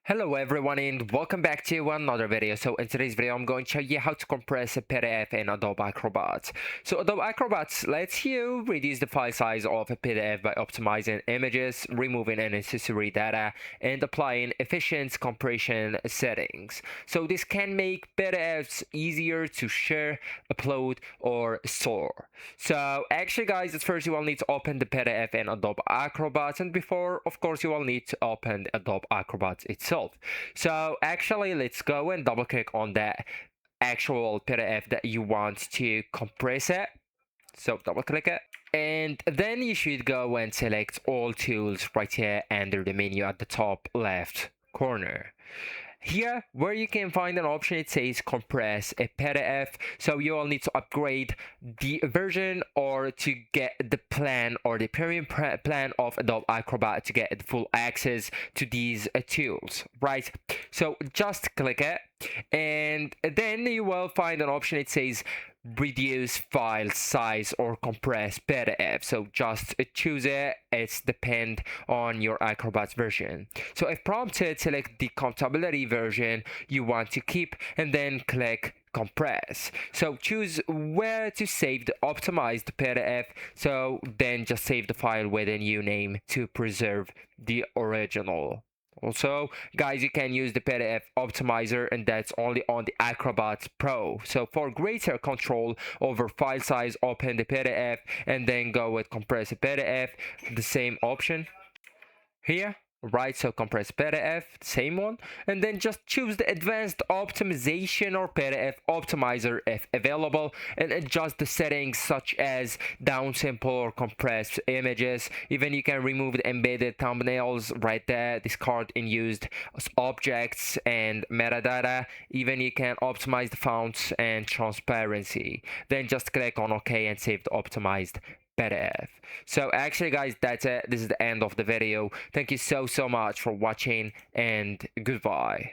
Hello everyone and welcome back to another video. So in today's video I'm going to show you how to compress a PDF in Adobe Acrobat. So Adobe Acrobat lets you reduce the file size of a PDF by optimizing images, removing unnecessary data, and applying efficient compression settings. So this can make PDFs easier to share, upload, or store. So actually guys, at first you will need to open the PDF in Adobe Acrobat, and before of course you will need to open Adobe Acrobat itself. So actually let's go and double click on that actual PDF that you want to compress it. So double click it, and then you should go and select all tools right here under the menu at the top left corner. Here, where you can find an option, it says compress a PDF. So you will need to upgrade the version or to get the plan or the premium plan of Adobe Acrobat to get full access to these tools, right? So just click it, and then you will find an option, it says reduce file size or compress PDF. So just choose it. It's depend on your Acrobat version. So if prompted, select the compatibility version you want to keep and then click compress. So choose where to save the optimized PDF. So then just save the file with a new name to preserve the original. Also, guys, you can use the PDF optimizer, and that's only on the Acrobat Pro. So for greater control over file size, open the PDF and then go with compress PDF, the same option here, right? So compress PDF, same one, and then just choose the advanced optimization or PDF optimizer if available, and adjust the settings such as downsample or compress images. Even you can remove the embedded thumbnails right there, discard unused objects and metadata. Even you can optimize the fonts and transparency. Then just click on OK and save the optimized PDF. So actually guys, that's it. This is the end of the video. Thank you so much for watching, and goodbye.